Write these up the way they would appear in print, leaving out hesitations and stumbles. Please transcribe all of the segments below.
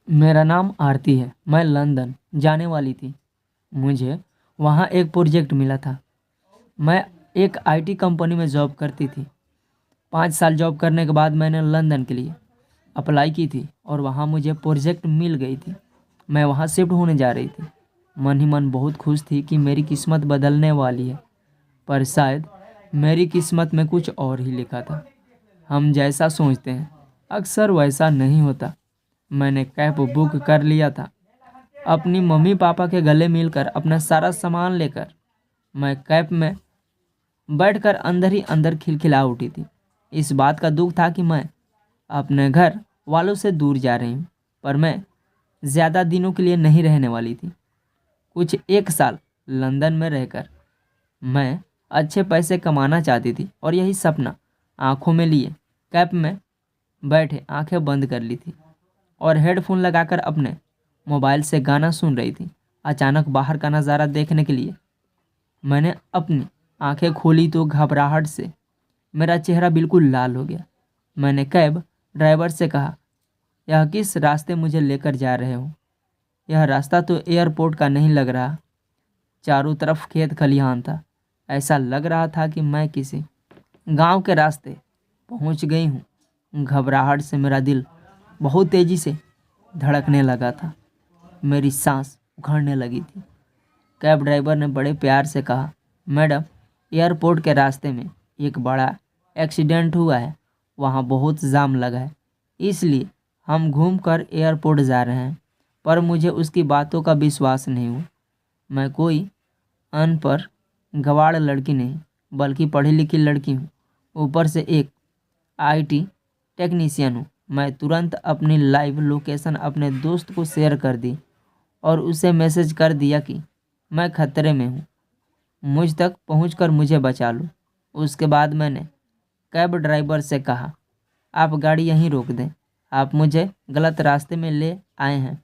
मेरा नाम आरती है। मैं लंदन जाने वाली थी। मुझे वहाँ एक प्रोजेक्ट मिला था। मैं एक आईटी कंपनी में जॉब करती थी। 5 साल जॉब करने के बाद मैंने लंदन के लिए अप्लाई की थी और वहाँ मुझे प्रोजेक्ट मिल गई थी। मैं वहाँ शिफ्ट होने जा रही थी। मन ही मन बहुत खुश थी कि मेरी किस्मत बदलने वाली है। पर शायद मेरी किस्मत में कुछ और ही लिखा था। हम जैसा सोचते हैं अक्सर वैसा नहीं होता। मैंने कैब बुक कर लिया था। अपनी मम्मी पापा के गले मिलकर अपना सारा सामान लेकर मैं कैब में बैठकर अंदर ही अंदर खिलखिला उठी थी। इस बात का दुख था कि मैं अपने घर वालों से दूर जा रही हूँ, पर मैं ज़्यादा दिनों के लिए नहीं रहने वाली थी। कुछ 1 साल लंदन में रहकर मैं अच्छे पैसे कमाना चाहती थी और यही सपना आंखों में लिए कैब में बैठे आंखें बंद कर ली थी और हेडफोन लगाकर अपने मोबाइल से गाना सुन रही थी। अचानक बाहर का नज़ारा देखने के लिए मैंने अपनी आंखें खोली तो घबराहट से मेरा चेहरा बिल्कुल लाल हो गया। मैंने कैब ड्राइवर से कहा, यह किस रास्ते मुझे लेकर जा रहे हो? यह रास्ता तो एयरपोर्ट का नहीं लग रहा। चारों तरफ खेत खलिहान था। ऐसा लग रहा था कि मैं किसी गांव के रास्ते पहुंच गई हूं। घबराहट से मेरा दिल बहुत तेज़ी से धड़कने लगा था। मेरी सांस उखड़ने लगी थी। कैब ड्राइवर ने बड़े प्यार से कहा, मैडम, एयरपोर्ट के रास्ते में एक बड़ा एक्सीडेंट हुआ है। वहाँ बहुत जाम लगा है, इसलिए हम घूमकर एयरपोर्ट जा रहे हैं। पर मुझे उसकी बातों का विश्वास नहीं हुआ। मैं कोई अनपढ़ गंवार लड़की नहीं, बल्कि पढ़ी लिखी लड़की हूँ। ऊपर से एक आईटी टेक्नीशियन हूँ। मैं तुरंत अपनी लाइव लोकेशन अपने दोस्त को शेयर कर दी और उसे मैसेज कर दिया कि मैं खतरे में हूँ, मुझ तक पहुँचकर मुझे बचा लो। उसके बाद मैंने कैब ड्राइवर से कहा, आप गाड़ी यहीं रोक दें। आप मुझे गलत रास्ते में ले आए हैं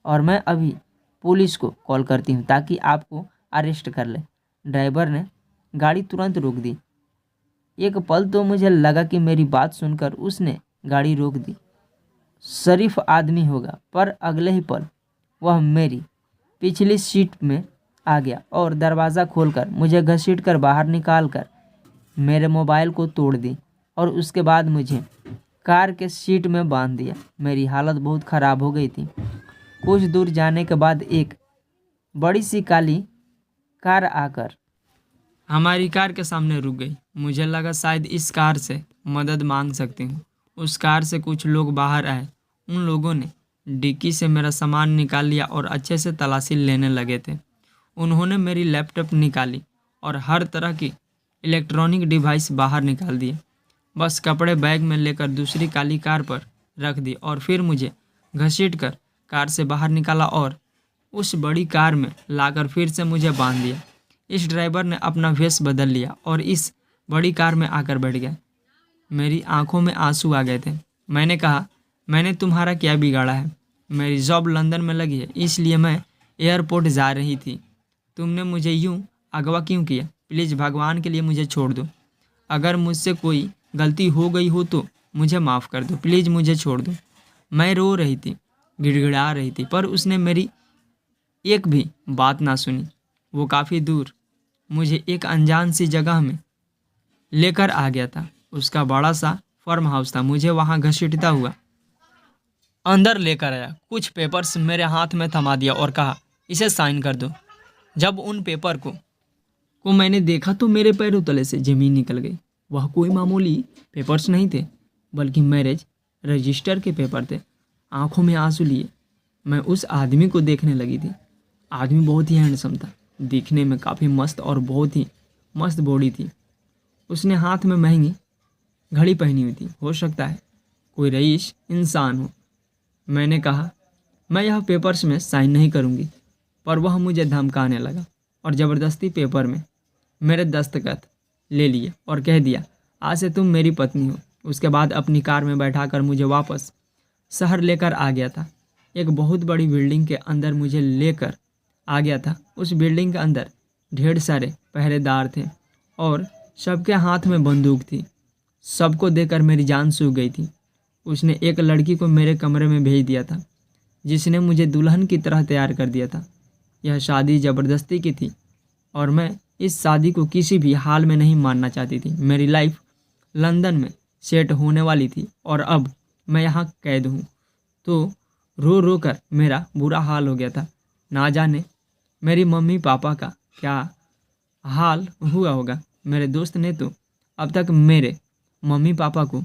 और मैं अभी पुलिस को कॉल करती हूँ ताकि आपको अरेस्ट कर ले। ड्राइवर ने गाड़ी तुरंत रोक दी। एक पल तो मुझे लगा कि मेरी बात सुनकर उसने गाड़ी रोक दी शरीफ आदमी होगा, पर अगले ही पल वह मेरी पिछली सीट में आ गया और दरवाज़ा खोलकर मुझे घसीटकर बाहर निकाल कर मेरे मोबाइल को तोड़ दी और उसके बाद मुझे कार के सीट में बांध दिया। मेरी हालत बहुत ख़राब हो गई थी। कुछ दूर जाने के बाद एक बड़ी सी काली कार आकर हमारी कार के सामने रुक गई। मुझे लगा शायद इस कार से मदद मांग सकती हूँ। उस कार से कुछ लोग बाहर आए। उन लोगों ने डिक्की से मेरा सामान निकाल लिया और अच्छे से तलाशी लेने लगे थे। उन्होंने मेरी लैपटॉप निकाली और हर तरह की इलेक्ट्रॉनिक डिवाइस बाहर निकाल दिए। बस कपड़े बैग में लेकर दूसरी काली कार पर रख दी और फिर मुझे घसीटकर कार से बाहर निकाला और उस बड़ी कार में लाकर फिर से मुझे बांध दिया। इस ड्राइवर ने अपना वेश बदल लिया और इस बड़ी कार में आकर बैठ गया। मेरी आंखों में आंसू आ गए थे। मैंने कहा, मैंने तुम्हारा क्या बिगाड़ा है? मेरी जॉब लंदन में लगी है, इसलिए मैं एयरपोर्ट जा रही थी। तुमने मुझे यूं अगवा क्यों किया? प्लीज़ भगवान के लिए मुझे छोड़ दो। अगर मुझसे कोई गलती हो गई हो तो मुझे माफ़ कर दो। प्लीज़ मुझे छोड़ दो। मैं रो रही थी, गिड़गिड़ा रही थी, पर उसने मेरी एक भी बात ना सुनी। वो काफ़ी दूर मुझे एक अनजान सी जगह में लेकर आ गया था। उसका बड़ा सा फार्म हाउस था। मुझे वहाँ घसीटता हुआ अंदर लेकर आया। कुछ पेपर्स मेरे हाथ में थमा दिया और कहा, इसे साइन कर दो। जब उन पेपर को मैंने देखा तो मेरे पैरों तले से ज़मीन निकल गई। वह कोई मामूली पेपर्स नहीं थे, बल्कि मैरिज रजिस्टर के पेपर थे। आंखों में आंसू लिए मैं उस आदमी को देखने लगी थी। आदमी बहुत ही हैंडसम था, दिखने में काफ़ी मस्त और बहुत ही मस्त बॉडी थी। उसने हाथ में महंगी घड़ी पहनी हुई थी। हो सकता है कोई रईस इंसान हो। मैंने कहा, मैं यह पेपर्स में साइन नहीं करूँगी, पर वह मुझे धमकाने लगा और ज़बरदस्ती पेपर में मेरे दस्तखत ले लिए और कह दिया, आज से तुम मेरी पत्नी हो। उसके बाद अपनी कार में बैठाकर मुझे वापस शहर लेकर आ गया था। एक बहुत बड़ी बिल्डिंग के अंदर मुझे लेकर आ गया था। उस बिल्डिंग के अंदर ढेर सारे पहरेदार थे और सबके हाथ में बंदूक थी। सबको देखकर मेरी जान सूख गई थी। उसने एक लड़की को मेरे कमरे में भेज दिया था। जिसने मुझे दुल्हन की तरह तैयार कर दिया था। यह शादी ज़बरदस्ती की थी और मैं इस शादी को किसी भी हाल में नहीं मानना चाहती थी। मेरी लाइफ लंदन में सेट होने वाली थी और अब मैं यहाँ कैद हूँ। तो रो रो कर मेरा बुरा हाल हो गया था। ना जाने मेरी मम्मी पापा का क्या हाल हुआ होगा। मेरे दोस्त ने तो अब तक मेरे मम्मी पापा को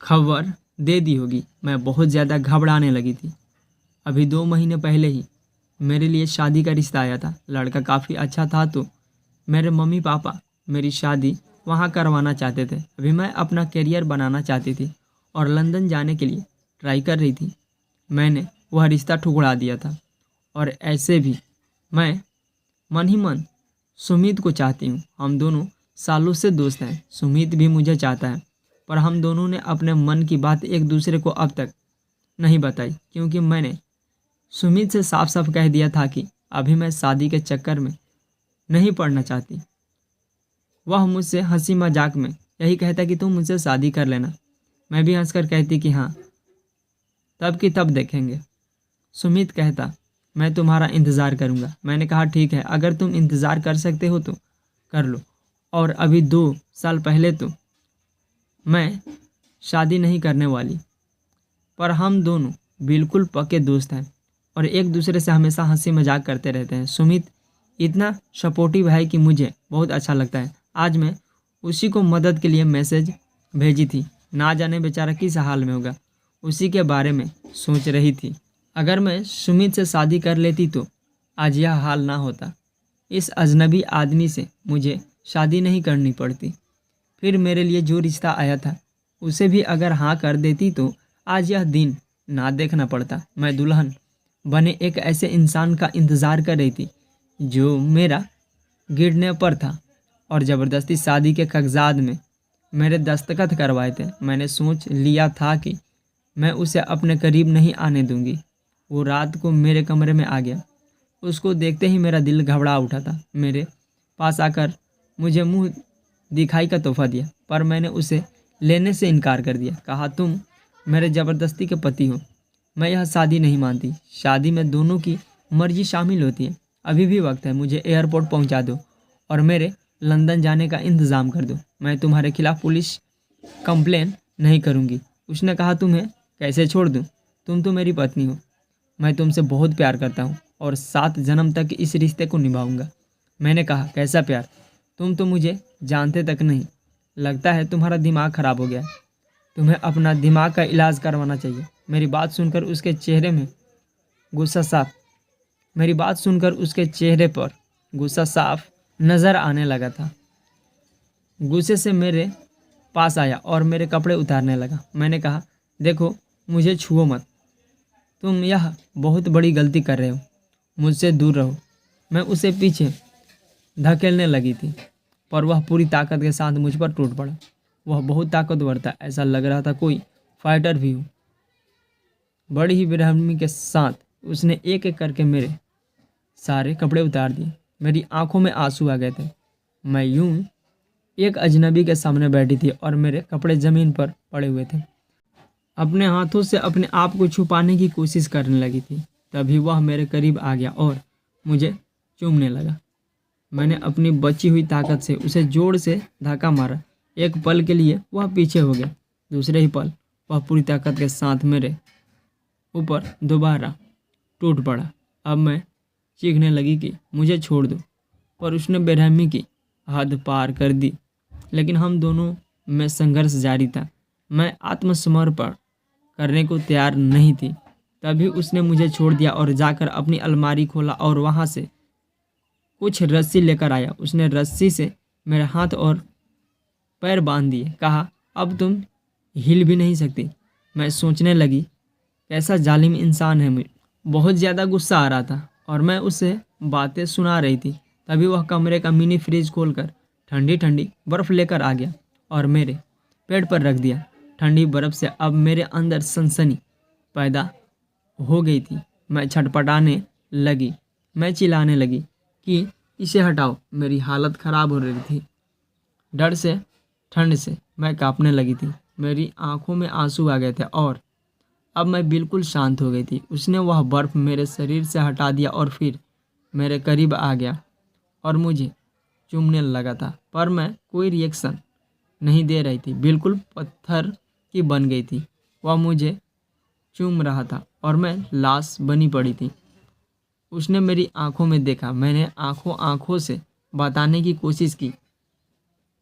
खबर दे दी होगी। मैं बहुत ज़्यादा घबराने लगी थी। अभी 2 महीने पहले ही मेरे लिए शादी का रिश्ता आया था। लड़का काफ़ी अच्छा था तो मेरे मम्मी पापा मेरी शादी वहाँ करवाना चाहते थे। अभी मैं अपना करियर बनाना चाहती थी और लंदन जाने के लिए ट्राई कर रही थी। मैंने वह रिश्ता ठुकरा दिया था और ऐसे भी मैं मन ही मन सुमित को चाहती हूँ। हम दोनों सालों से दोस्त हैं। सुमित भी मुझे चाहता है पर हम दोनों ने अपने मन की बात एक दूसरे को अब तक नहीं बताई, क्योंकि मैंने सुमित से साफ साफ कह दिया था कि अभी मैं शादी के चक्कर में नहीं पड़ना चाहती। वह मुझसे हंसी मजाक में यही कहता कि तुम मुझसे शादी कर लेना। मैं भी हंसकर कहती कि हाँ, तब की तब देखेंगे। सुमित कहता मैं तुम्हारा इंतज़ार करूँगा। मैंने कहा ठीक है, अगर तुम इंतज़ार कर सकते हो तो कर लो। और अभी 2 साल पहले तो मैं शादी नहीं करने वाली, पर हम दोनों बिल्कुल पक्के दोस्त हैं और एक दूसरे से हमेशा हंसी मजाक करते रहते हैं। सुमित इतना सपोर्टिव है कि मुझे बहुत अच्छा लगता है। आज मैं उसी को मदद के लिए मैसेज भेजी थी। ना जाने बेचारा किस हाल में होगा, उसी के बारे में सोच रही थी। अगर मैं सुमित से शादी कर लेती तो आज यह हाल ना होता। इस अजनबी आदमी से मुझे शादी नहीं करनी पड़ती। फिर मेरे लिए जो रिश्ता आया था उसे भी अगर हाँ कर देती तो आज यह दिन ना देखना पड़ता। मैं दुल्हन बने एक ऐसे इंसान का इंतज़ार कर रही थी जो मेरा गिरने पर था और ज़बरदस्ती शादी के कागजात में मेरे दस्तखत करवाए थे। मैंने सोच लिया था कि मैं उसे अपने करीब नहीं आने दूंगी। वो रात को मेरे कमरे में आ गया। उसको देखते ही मेरा दिल घबरा उठा था। मेरे पास आकर मुझे मुंह दिखाई का तोहफा दिया, पर मैंने उसे लेने से इनकार कर दिया। कहा तुम मेरे ज़बरदस्ती के पति हो। मैं यह शादी नहीं मानती। शादी में दोनों की मर्जी शामिल होती है। अभी भी वक्त है, मुझे एयरपोर्ट पहुंचा दो और मेरे लंदन जाने का इंतज़ाम कर दो। मैं तुम्हारे खिलाफ़ पुलिस कंप्लेन नहीं करूंगी। उसने कहा तुम्हें कैसे छोड़ दूं? तुम तो मेरी पत्नी हो। मैं तुमसे बहुत प्यार करता हूँ और 7 जन्म तक इस रिश्ते को निभाऊंगा। मैंने कहा कैसा प्यार? तुम तो मुझे जानते तक नहीं। लगता है तुम्हारा दिमाग ख़राब हो गया है। तुम्हें अपना दिमाग का इलाज करवाना चाहिए। मेरी बात सुनकर उसके चेहरे में गुस्सा साफ मेरी बात सुनकर उसके चेहरे पर गुस्सा साफ नज़र आने लगा था। गुस्से से मेरे पास आया और मेरे कपड़े उतारने लगा। मैंने कहा देखो, मुझे छुओ मत। तुम यह बहुत बड़ी गलती कर रहे हो। मुझसे दूर रहो। मैं उसे पीछे धकेलने लगी थी पर वह पूरी ताकत के साथ मुझ पर टूट पड़ा। वह बहुत ताकतवर था, ऐसा लग रहा था कोई फाइटर भी हो। बड़ी ही बेरहमी के साथ उसने एक एक करके मेरे सारे कपड़े उतार दिए। मेरी आंखों में आंसू आ गए थे। मैं यूं एक अजनबी के सामने बैठी थी और मेरे कपड़े ज़मीन पर पड़े हुए थे। अपने हाथों से अपने आप को छुपाने की कोशिश करने लगी थी। तभी वह मेरे करीब आ गया और मुझे चूमने लगा। मैंने अपनी बची हुई ताकत से उसे जोर से धक्का मारा। एक पल के लिए वह पीछे हो गया। दूसरे ही पल वह पूरी ताकत के साथ मेरे ऊपर दोबारा टूट पड़ा। अब मैं चीखने लगी कि मुझे छोड़ दो, पर उसने बेरहमी की हद पार कर दी। लेकिन हम दोनों में संघर्ष जारी था। मैं आत्मसमर्पण करने को तैयार नहीं थी। तभी उसने मुझे छोड़ दिया और जाकर अपनी अलमारी खोला और वहाँ से कुछ रस्सी लेकर आया। उसने रस्सी से मेरे हाथ और पैर बांध दिए। कहा अब तुम हिल भी नहीं सकती। मैं सोचने लगी कैसा जालिम इंसान है। मुझे बहुत ज़्यादा गुस्सा आ रहा था और मैं उसे बातें सुना रही थी। तभी वह कमरे का मिनी फ्रिज खोलकर ठंडी ठंडी बर्फ़ लेकर आ गया और मेरे पेट पर रख दिया। ठंडी बर्फ़ से अब मेरे अंदर सनसनी पैदा हो गई थी। मैं छटपटाने लगी। मैं चिल्लाने लगी कि इसे हटाओ। मेरी हालत ख़राब हो रही थी। डर से, ठंड से मैं कांपने लगी थी। मेरी आंखों में आंसू आ गए थे और अब मैं बिल्कुल शांत हो गई थी। उसने वह बर्फ़ मेरे शरीर से हटा दिया और फिर मेरे करीब आ गया और मुझे चूमने लगा था, पर मैं कोई रिएक्शन नहीं दे रही थी, बिल्कुल पत्थर की बन गई थी। वह मुझे चूम रहा था और मैं लाश बनी पड़ी थी। उसने मेरी आंखों में देखा। मैंने आंखों आंखों से बताने की कोशिश की,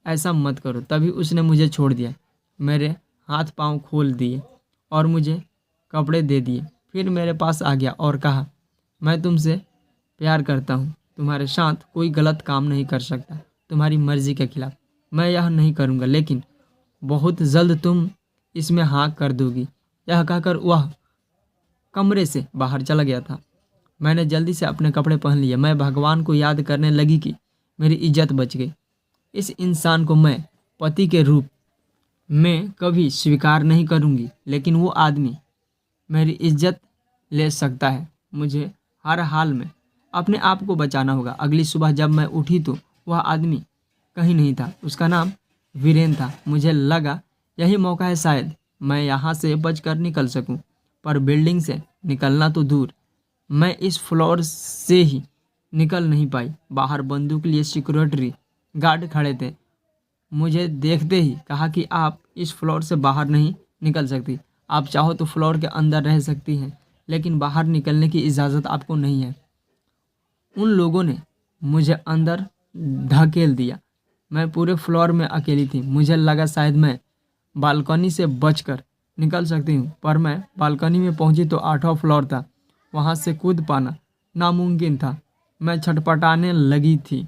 ऐसा मत करो। तभी उसने मुझे छोड़ दिया, मेरे हाथ पांव खोल दिए और मुझे कपड़े दे दिए। फिर मेरे पास आ गया और कहा, मैं तुमसे प्यार करता हूँ। तुम्हारे साथ कोई गलत काम नहीं कर सकता, तुम्हारी मर्जी के खिलाफ मैं यह नहीं करूँगा, लेकिन बहुत जल्द तुम इसमें हाँ कर दोगी। यह कहकर वह कमरे से बाहर चला गया था। मैंने जल्दी से अपने कपड़े पहन लिए। मैं भगवान को याद करने लगी कि मेरी इज्जत बच गई। इस इंसान को मैं पति के रूप में कभी स्वीकार नहीं करूँगी, लेकिन वो आदमी मेरी इज्जत ले सकता है। मुझे हर हाल में अपने आप को बचाना होगा। अगली सुबह जब मैं उठी तो वह आदमी कहीं नहीं था। उसका नाम वीरेन था। मुझे लगा यही मौका है, शायद मैं यहाँ से बचकर निकल सकूँ। पर बिल्डिंग से निकलना तो दूर, मैं इस फ्लोर से ही निकल नहीं पाई। बाहर बंदूक लिए सिक्योरिटी गार्ड खड़े थे। मुझे देखते ही कहा कि आप इस फ्लोर से बाहर नहीं निकल सकती। आप चाहो तो फ्लोर के अंदर रह सकती हैं, लेकिन बाहर निकलने की इजाज़त आपको नहीं है। उन लोगों ने मुझे अंदर धकेल दिया। मैं पूरे फ्लोर में अकेली थी। मुझे लगा शायद मैं बालकनी से बचकर निकल सकती हूँ, पर मैं बालकनी में पहुँची तो 8वां फ्लोर था। वहाँ से कूद पाना नामुमकिन था। मैं छटपटाने लगी थी।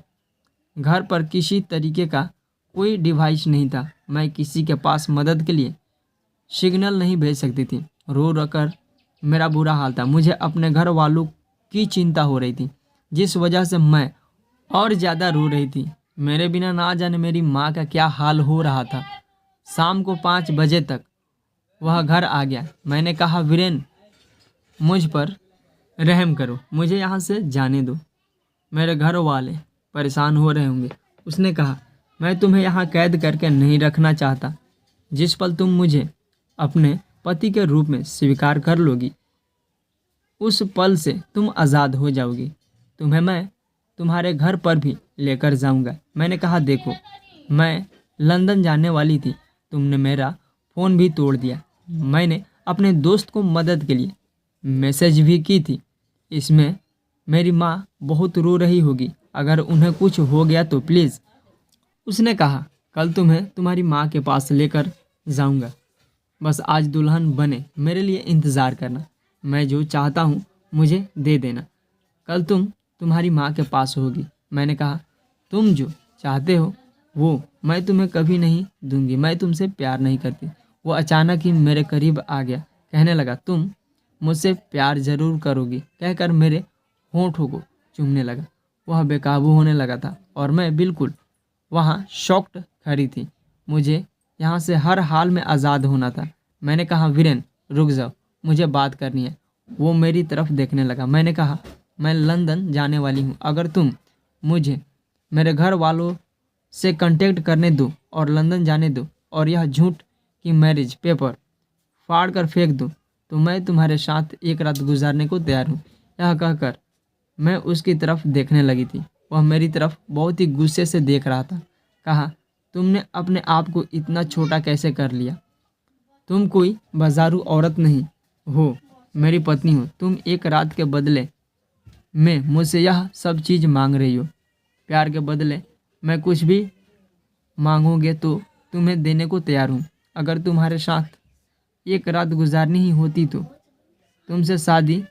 घर पर किसी तरीके का कोई डिवाइस नहीं था। मैं किसी के पास मदद के लिए सिग्नल नहीं भेज सकती थी। रो रो कर मेरा बुरा हाल था। मुझे अपने घर वालों की चिंता हो रही थी, जिस वजह से मैं और ज़्यादा रो रही थी। मेरे बिना ना जाने मेरी माँ का क्या हाल हो रहा था। शाम को 5 बजे तक वह घर आ गया। मैंने कहा, वीरेन, मुझ पर रहम करो, मुझे यहाँ से जाने दो, मेरे घर वाले परेशान हो रहे होंगे। उसने कहा, मैं तुम्हें यहाँ कैद करके नहीं रखना चाहता। जिस पल तुम मुझे अपने पति के रूप में स्वीकार कर लोगी, उस पल से तुम आज़ाद हो जाओगी। तुम्हें मैं तुम्हारे घर पर भी लेकर जाऊंगा। मैंने कहा, देखो, मैं लंदन जाने वाली थी, तुमने मेरा फ़ोन भी तोड़ दिया। मैंने अपने दोस्त को मदद के लिए मैसेज भी की थी। इसमें मेरी माँ बहुत रो रही होगी। अगर उन्हें कुछ हो गया तो प्लीज़। उसने कहा, कल तुम्हें तुम्हारी माँ के पास लेकर जाऊंगा। बस आज दुल्हन बने मेरे लिए इंतज़ार करना। मैं जो चाहता हूँ मुझे दे देना। कल तुम्हारी माँ के पास होगी। मैंने कहा, तुम जो चाहते हो वो मैं तुम्हें कभी नहीं दूंगी। मैं तुमसे प्यार नहीं करती। वो अचानक ही मेरे करीब आ गया, कहने लगा, तुम मुझसे प्यार ज़रूर करोगी, कहकर मेरे होठों को चूमने लगा। वह बेकाबू होने लगा था और मैं बिल्कुल वहाँ शॉक्ड खड़ी थी। मुझे यहाँ से हर हाल में आज़ाद होना था। मैंने कहा, वीरेन, रुक जाओ, मुझे बात करनी है। वो मेरी तरफ देखने लगा। मैंने कहा, मैं लंदन जाने वाली हूँ। अगर तुम मुझे मेरे घर वालों से कांटेक्ट करने दो और लंदन जाने दो और यह झूठ की मैरिज पेपर फाड़ कर फेंक दो, तो मैं तुम्हारे साथ एक रात गुजारने को तैयार हूँ। यह कहकर मैं उसकी तरफ देखने लगी थी। वह मेरी तरफ बहुत ही गुस्से से देख रहा था। कहा, तुमने अपने आप को इतना छोटा कैसे कर लिया? तुम कोई बाजारू औरत नहीं हो, मेरी पत्नी हो। तुम एक रात के बदले में मुझसे यह सब चीज़ मांग रही हो। प्यार के बदले मैं कुछ भी मांगोगे तो तुम्हें देने को तैयार हूँ। अगर तुम्हारे साथ एक रात गुजारनी ही होती तो तुमसे शादी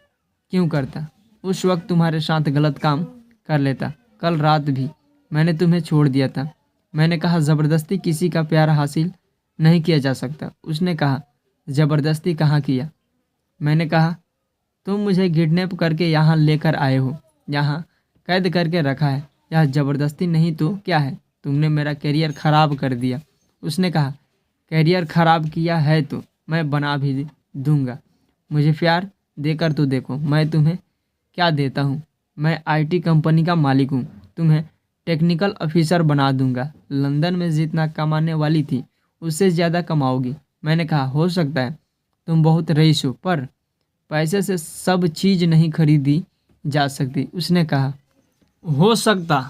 क्यों करता? उस वक्त तुम्हारे साथ गलत काम कर लेता। कल रात भी मैंने तुम्हें छोड़ दिया था। मैंने कहा, ज़बरदस्ती किसी का प्यार हासिल नहीं किया जा सकता। उसने कहा, ज़बरदस्ती कहाँ किया? मैंने कहा, तुम मुझे किडनैप करके यहाँ लेकर आए हो, यहाँ कैद करके रखा है। यह ज़बरदस्ती नहीं तो क्या है? तुमने मेरा करियर ख़राब कर दिया। उसने कहा, करियर ख़राब किया है तो मैं बना भी दूंगा। मुझे प्यार देकर तो देखो, मैं तुम्हें क्या देता हूँ। मैं आईटी कंपनी का मालिक हूँ। तुम्हें टेक्निकल ऑफिसर बना दूंगा। लंदन में जितना कमाने वाली थी उससे ज़्यादा कमाओगी। मैंने कहा, हो सकता है तुम बहुत रईस हो, पर पैसे से सब चीज़ नहीं खरीदी जा सकती। उसने कहा, हो सकता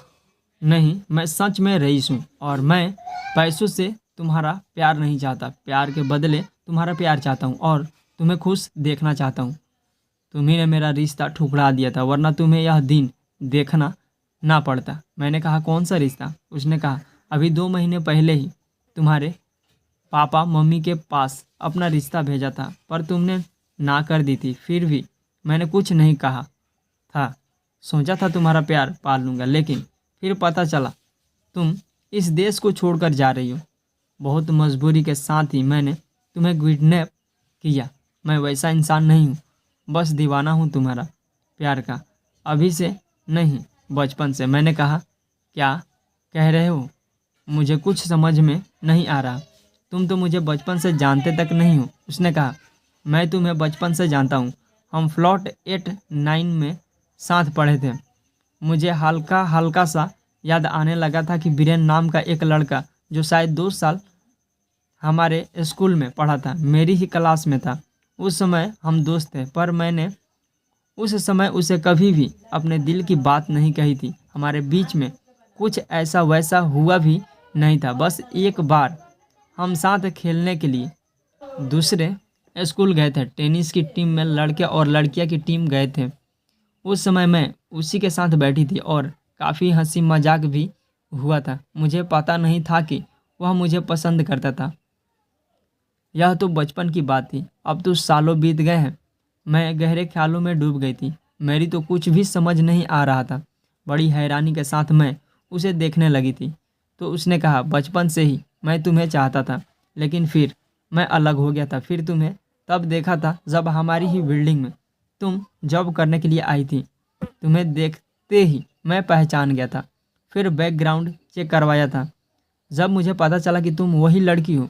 नहीं, मैं सच में रईस हूँ और मैं पैसों से तुम्हारा प्यार नहीं चाहता। प्यार के बदले तुम्हारा प्यार चाहता हूँ और तुम्हें खुश देखना चाहता हूँ। तुम्ही ने मेरा रिश्ता ठुकरा दिया था, वरना तुम्हें यह दिन देखना ना पड़ता। मैंने कहा, कौन सा रिश्ता? उसने कहा, अभी 2 महीने पहले ही तुम्हारे पापा मम्मी के पास अपना रिश्ता भेजा था, पर तुमने ना कर दी थी। फिर भी मैंने कुछ नहीं कहा था। सोचा था तुम्हारा प्यार पाल लूँगा, लेकिन फिर पता चला तुम इस देश को छोड़कर जा रही हो। बहुत मजबूरी के साथ ही मैंने तुम्हें किडनैप किया। मैं वैसा इंसान नहीं हूँ, बस दीवाना हूँ तुम्हारा प्यार का, अभी से नहीं, बचपन से। मैंने कहा, क्या कह रहे हो? मुझे कुछ समझ में नहीं आ रहा। तुम तो मुझे बचपन से जानते तक नहीं हो। उसने कहा, मैं तुम्हें बचपन से जानता हूँ। हम फ्लॉट 8-9 में साथ पढ़े थे। मुझे हल्का हल्का सा याद आने लगा था कि बीरेन नाम का एक लड़का, जो शायद 2 साल हमारे स्कूल में पढ़ा था, मेरी ही क्लास में था। उस समय हम दोस्त थे, पर मैंने उस समय उसे कभी भी अपने दिल की बात नहीं कही थी। हमारे बीच में कुछ ऐसा वैसा हुआ भी नहीं था। बस एक बार हम साथ खेलने के लिए दूसरे स्कूल गए थे। टेनिस की टीम में लड़के और लड़कियां की टीम गए थे। उस समय मैं उसी के साथ बैठी थी और काफ़ी हंसी मजाक भी हुआ था। मुझे पता नहीं था कि वह मुझे पसंद करता था। यह तो बचपन की बात थी। अब तो सालों बीत गए हैं। मैं गहरे ख्यालों में डूब गई थी। मेरी तो कुछ भी समझ नहीं आ रहा था। बड़ी हैरानी के साथ मैं उसे देखने लगी थी। तो उसने कहा, बचपन से ही मैं तुम्हें चाहता था, लेकिन फिर मैं अलग हो गया था। फिर तुम्हें तब देखा था जब हमारी ही बिल्डिंग में तुम जॉब करने के लिए आई थी। तुम्हें देखते ही मैं पहचान गया था। फिर बैकग्राउंड चेक करवाया था। जब मुझे पता चला कि तुम वही लड़की हो,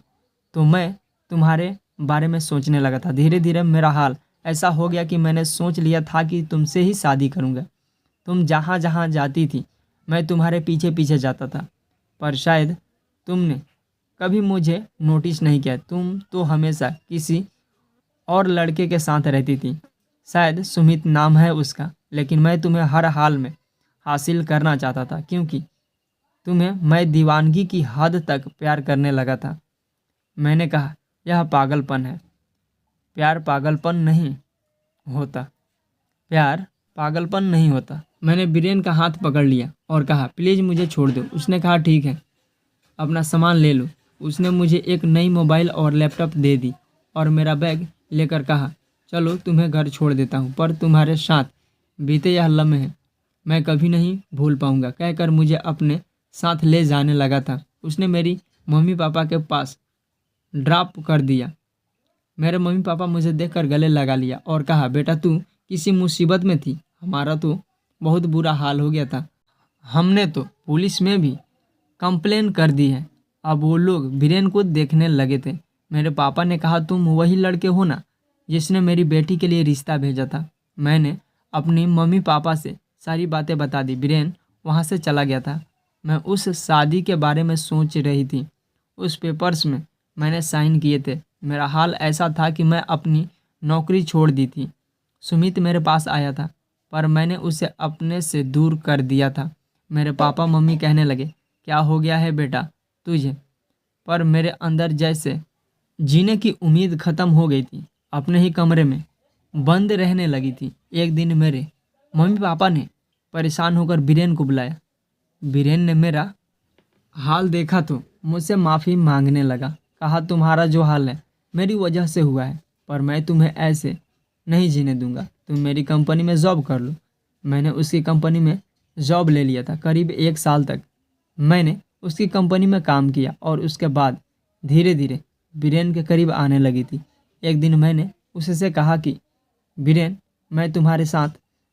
तो मैं तुम्हारे बारे में सोचने लगा था। धीरे धीरे मेरा हाल ऐसा हो गया कि मैंने सोच लिया था कि तुमसे ही शादी करूँगा। तुम जहाँ जहाँ जाती थी, मैं तुम्हारे पीछे पीछे जाता था, पर शायद तुमने कभी मुझे नोटिस नहीं किया। तुम तो हमेशा किसी और लड़के के साथ रहती थी, शायद सुमित नाम है उसका, लेकिन मैं तुम्हें हर हाल में हासिल करना चाहता था, क्योंकि तुम्हें मैं दीवानगी की हद तक प्यार करने लगा था। मैंने कहा, यह पागलपन है। प्यार पागलपन नहीं होता। प्यार पागलपन नहीं होता। मैंने बीरेन का हाथ पकड़ लिया और कहा, प्लीज़ मुझे छोड़ दो। उसने कहा, ठीक है, अपना सामान ले लो। उसने मुझे एक नई मोबाइल और लैपटॉप दे दी और मेरा बैग लेकर कहा, चलो तुम्हें घर छोड़ देता हूँ, पर तुम्हारे साथ बीते यह लम्हे मैं कभी नहीं भूल पाऊँगा। कहकर मुझे अपने साथ ले जाने लगा था। उसने मेरी मम्मी पापा के पास ड्रॉप कर दिया। मेरे मम्मी पापा मुझे देखकर गले लगा लिया और कहा, बेटा तू किसी मुसीबत में थी, हमारा तो बहुत बुरा हाल हो गया था। हमने तो पुलिस में भी कंप्लेन कर दी है। अब वो लोग बीरेन को देखने लगे थे। मेरे पापा ने कहा, तुम वही लड़के हो ना जिसने मेरी बेटी के लिए रिश्ता भेजा था। मैंने अपनी मम्मी पापा से सारी बातें बता दी। बीरेन वहाँ से चला गया था। मैं उस शादी के बारे में सोच रही थी। उस पेपर्स में मैंने साइन किए थे। मेरा हाल ऐसा था कि मैं अपनी नौकरी छोड़ दी थी। सुमित मेरे पास आया था, पर मैंने उसे अपने से दूर कर दिया था। मेरे पापा मम्मी कहने लगे, क्या हो गया है बेटा तुझे? पर मेरे अंदर जैसे जीने की उम्मीद ख़त्म हो गई थी। अपने ही कमरे में बंद रहने लगी थी। एक दिन मेरे मम्मी पापा ने परेशान होकर बीरेन को बुलाया। बीरेन ने मेरा हाल देखा तो मुझसे माफ़ी मांगने लगा। कहा, तुम्हारा जो हाल है मेरी वजह से हुआ है, पर मैं तुम्हें ऐसे नहीं जीने दूंगा। तुम मेरी कंपनी में जॉब कर लो। मैंने उसकी कंपनी में जॉब ले लिया था। करीब 1 साल तक मैंने उसकी कंपनी में काम किया और उसके बाद धीरे धीरे बीरेन के करीब आने लगी थी। एक दिन मैंने उससे कहा कि बीरेन, मैं तुम्हारे साथ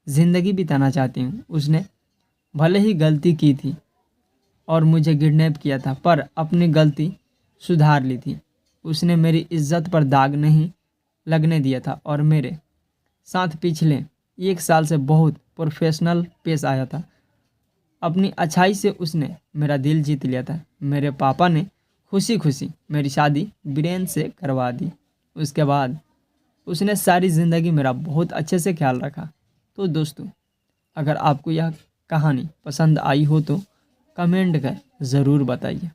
ज़िंदगी बिताना चाहती हूँ। उसने भले ही गलती की थी और मुझे किडनैप किया था, पर अपनी गलती सुधार ली थी। उसने मेरी इज्जत पर दाग नहीं लगने दिया था और मेरे साथ पिछले 1 साल से बहुत प्रोफेशनल पेश आया था। अपनी अच्छाई से उसने मेरा दिल जीत लिया था। मेरे पापा ने खुशी खुशी मेरी शादी बीरेन से करवा दी। उसके बाद उसने सारी ज़िंदगी मेरा बहुत अच्छे से ख्याल रखा। तो दोस्तों, अगर आपको यह कहानी पसंद आई हो तो कमेंट कर ज़रूर बताइए।